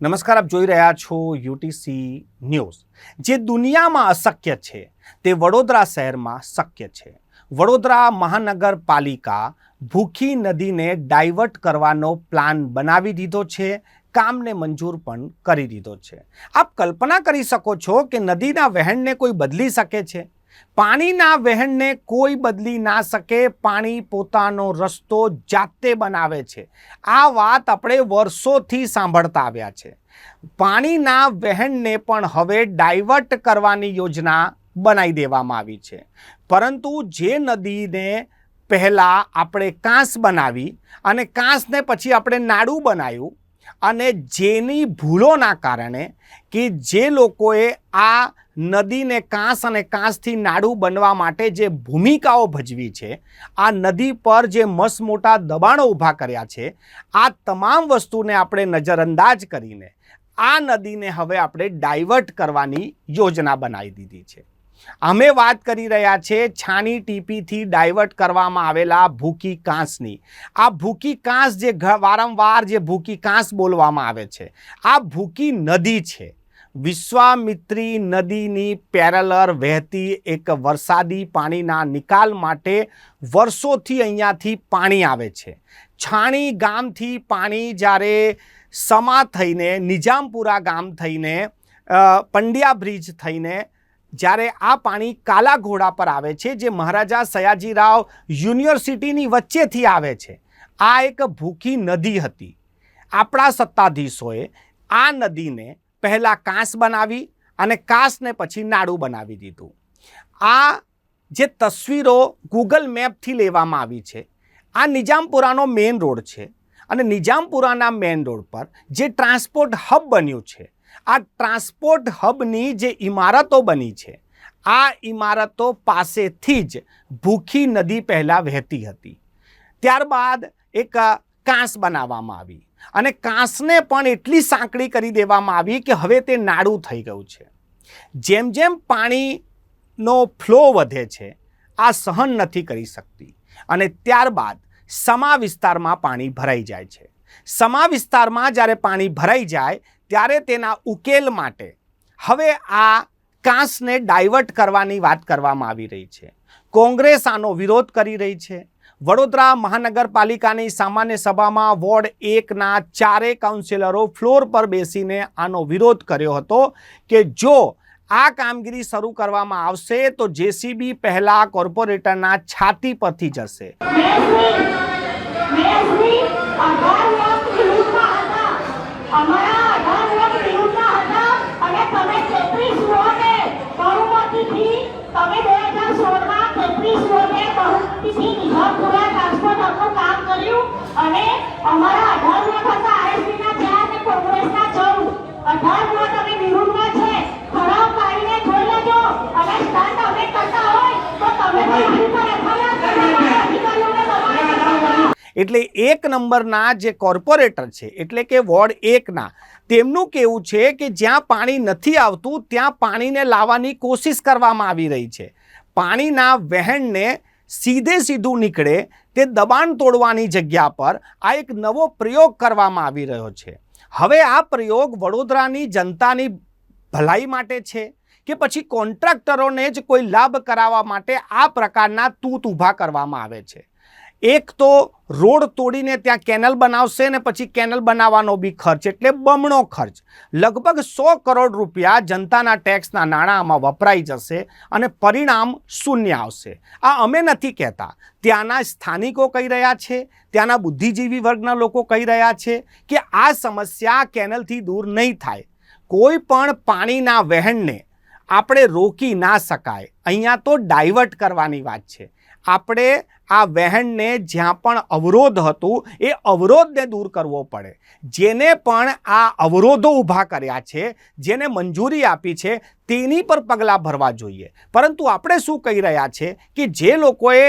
નમસ્કાર, આપ જોઈ રહ્યા છો યુટીસી ન્યૂઝ। જે દુનિયામાં અશક્ય છે તે વડોદરા શહેરમાં શક્ય છે। વડોદરા મહાનગરપાલિકા ભૂખી નદીને ડાયવર્ટ કરવાનો પ્લાન બનાવી દીધો છે, કામને મંજૂર પણ કરી દીધો છે। આપ કલ્પના કરી શકો છો કે નદીના વહેણને કોઈ બદલી શકે છે? પાણીના વહેણને કોઈ બદલી ના શકે। પાણી પોતાનો રસ્તો જાતે બનાવે છે। આ વાત આપણે વર્ષોથી સાંભળતા આવ્યા છે। પાણીના વહેણને પણ હવે ડાયવર્ટ કરવાની યોજના બનાવી દેવામાં આવી છે, પરંતુ જે નદીને પહેલાં આપણે કાંસ બનાવી અને કાંસને પછી આપણે નાળું બનાવ્યું અને જેની ભૂલોના કારણે કે જે લોકોએ આ નદીને કાંસ અને કાંસથી નાળું બનવા માટે જે ભૂમિકાઓ ભજવી છે, આ નદી પર જે મસ્ત મોટા દબાણો ઊભા કર્યા છે, આ તમામ વસ્તુને આપણે નજરઅંદાજ કરીને આ નદીને હવે આપણે ડાયવર્ટ કરવાની યોજના બનાવી દીધી છે। અમે વાત કરી રહ્યા છીએ છાણી ટીપીથી ડાયવર્ટ કરવામાં આવેલા ભૂકી કાંસની। આ ભૂકી કાંસ જે વારંવાર જે ભૂકી કાંસ બોલવામાં આવે છે, આ ભૂકી નદી છે। વિશ્વામિત્રી નદીની પેરેલલ વહેતી એક વરસાદી પાણીના નિકાલ માટે વર્ષોથી અહીંયાથી પાણી આવે છે। છાણી ગામથી પાણી જ્યારે સમા થઈને નિજામપુરા ગામ થઈને પંડ્યા બ્રિજ થઈને જ્યારે આ પાણી કાલા ઘોડા પર આવે છે, જે મહારાજા સયાજીરાવ યુનિવર્સિટીની વચ્ચેથી આવે છે। આ એક ભૂખી નદી હતી। આપણા સત્તાધીશોએ આ નદીને પહેલાં કાંસ બનાવી અને કાંસને પછી નાળું બનાવી દીધું। આ જે તસવીરો ગૂગલ મેપથી લેવામાં આવી છે, આ નિજામપુરાનો મેઇન રોડ છે અને નિજામપુરાના મેઇન રોડ પર જે ટ્રાન્સપોર્ટ હબ બન્યું છે, આ ટ્રાન્સપોર્ટ હબની જે ઇમારતો બની છે, આ ઇમારતો પાસેથી જ ભૂખી નદી પહેલાં વહેતી હતી। ત્યારબાદ એક કાંસ બનાવવામાં આવી અને કાંસને પણ એટલી સાંકડી કરી દેવામાં આવી કે હવે તે નાળું થઈ ગયું છે। જેમ જેમ પાણીનો ફ્લો વધે છે, આ સહન નથી કરી શકતી અને ત્યારબાદ સમા વિસ્તારમાં પાણી ભરાઈ જાય છે। સમા વિસ્તારમાં જ્યારે પાણી ભરાઈ જાય ત્યારે તેના ઉકેલ માટે હવે આ કાંસને ડાયવર્ટ કરવાની વાત કરવામાં આવી રહી છે। કોંગ્રેસ આનો વિરોધ કરી રહી છે। વડોદરા મહાનગરપાલિકાની સામાન્ય સભામાં વોર્ડ 1ના 4 કાઉન્સિલરો ફ્લોર પર બેસીને આનો વિરોધ કર્યો હતો કે જો આ કામગીરી શરૂ કરવામાં આવશે તો જેસીબી પહેલા કોર્પોરેટરના છાતી પરથી જશે। એટલે 1 નંબરના જે કોર્પોરેટર છે, એટલે કે વોર્ડ 1ના, તેમનું કહેવું છે કે જ્યાં પાણી નથી આવતું ત્યાં પાણીને લાવવાની કોશિશ કરવામાં આવી રહી છે। પાણીના વહેણને સીધું નીકળે તે દબાણ તોડવાની જગ્યા પર આ એક નવો પ્રયોગ કરવામાં આવી રહ્યો છે। હવે આ પ્રયોગ વડોદરાની જનતાની ભલાઈ માટે છે કે પછી કોન્ટ્રાક્ટરોને જ કોઈ લાભ કરાવવા માટે આ પ્રકારના તૂત ઊભા કરવામાં આવે છે? એક તો રોડ તોડીને ત્યાં કેનલ બનાવશે ને પછી કેનલ બનાવવાનો બી ખર્ચ, એટલે બમણો ખર્ચ, લગભગ 100 કરોડ રૂપિયા જનતાના ટેક્સના નાણાંમાં વપરાઈ જશે અને પરિણામ શૂન્ય આવશે। આ અમે નથી કહેતા, ત્યાંના સ્થાનિકો કહી રહ્યા છે, ત્યાંના બુદ્ધિજીવી વર્ગના લોકો કહી રહ્યા છે કે આ સમસ્યા કેનલથી દૂર નહીં થાય। કોઈ પણ પાણીના વહેણને આપણે રોકી ના શકાય, અહીંયા તો ડાયવર્ટ કરવાની વાત છે। આપણે આ વહેણને જ્યાં પણ અવરોધ હતું એ અવરોધને દૂર કરવો પડે। જેને પણ આ અવરોધો ઊભા કર્યા છે, જેને મંજૂરી આપી છે, તેની પર પગલાં ભરવા જોઈએ। પરંતુ આપણે શું કહી રહ્યા છે કે જે લોકોએ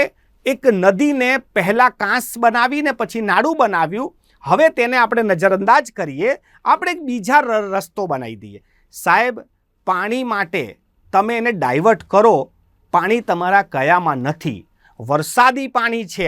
એક નદીને પહેલાં કાંસ બનાવીને પછી નાળું બનાવ્યું, હવે તેને આપણે નજરઅંદાજ કરીએ, આપણે એક બીજા રસ્તો બનાવી દઈએ। સાહેબ, પાણી માટે તમે એને ડાયવર્ટ કરો, પાણી તમારા કયામાં નથી, વરસાદી પાણી છે।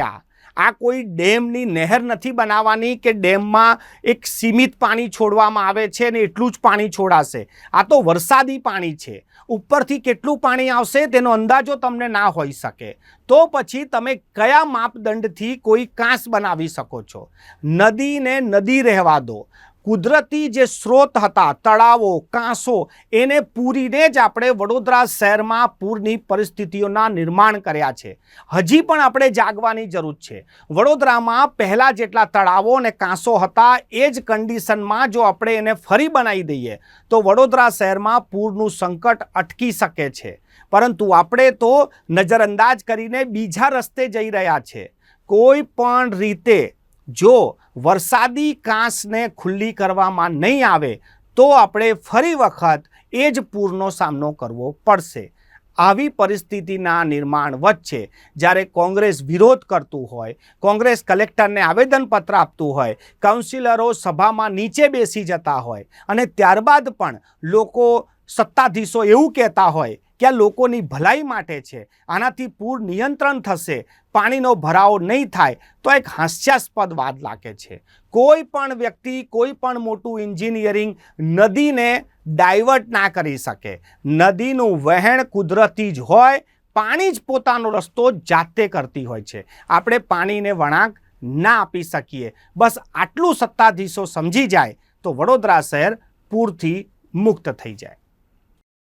આ કોઈ ડેમની નહેર નથી બનાવવાની કે ડેમમાં એક સીમિત પાણી છોડવામાં આવે છે અને એટલું જ પાણી છોડાશે. આ તો વરસાદી પાણી છે. ઉપરથી કેટલું પાણી આવશે તેનો અંદાજો તમને ના હોઈ શકે. તો પછી તમે કયા માપદંડથી કોઈ કાંસ બનાવી શકો છો? નદીને નદી રહેવા દો. કુદરતી જે સ્ત્રોત હતા, તળાવો, કાંસો, એને પૂરીને જ આપણે વડોદરા શહેરમાં પૂરની પરિસ્થિતિઓના નિર્માણ કર્યા છે. હજી પણ આપણે જાગવાની જરૂર છે. વડોદરામાં પહેલાં જેટલા તળાવો અને કાંસો હતા એ જ કન્ડિશનમાં જો આપણે એને ફરી બનાવી દઈએ તો વડોદરા શહેરમાં પૂરનું સંકટ અટકી શકે છે. પરંતુ આપણે તો નજરઅંદાજ કરીને બીજા રસ્તે જઈ રહ્યા છે. કોઈ પણ રીતે જો વરસાદી કાંસને ખુલ્લી કરવામાં નહીં આવે તો આપણે ફરી વખત એ જ પૂરનો સામનો કરવો પડશે. આવી પરિસ્થિતિના નિર્માણ વચ્ચે જ્યારે કોંગ્રેસ વિરોધ કરતું હોય, કોંગ્રેસ કલેક્ટરને આવેદનપત્ર આપતું હોય, કાઉન્સિલરો સભામાં નીચે બેસી જતા હોય અને ત્યારબાદ પણ લોકો, સત્તાધીશો એવું કહેતા હોય કે આ લોકોની ભલાઈ માટે છે, આનાથી પૂર નિયંત્રણ થશે, પાણીનો ભરાવો નહીં થાય, તો એક હાસ્યાસ્પદ વાત લાગે છે. કોઈ પણ વ્યક્તિ, કોઈ પણ મોટું એન્જિનિયરિંગ નદીને ડાયવર્ટ ના કરી શકે. નદીનું વહેણ કુદરતી જ હોય, પાણી જ પોતાનો રસ્તો જાતે કરતી હોય છે. આપણે પાણીને વળાંક ના આપી શકીએ. બસ આટલું સત્તાધીશો સમજી જાય તો વડોદરા શહેર પૂરથી મુક્ત થઈ જાય.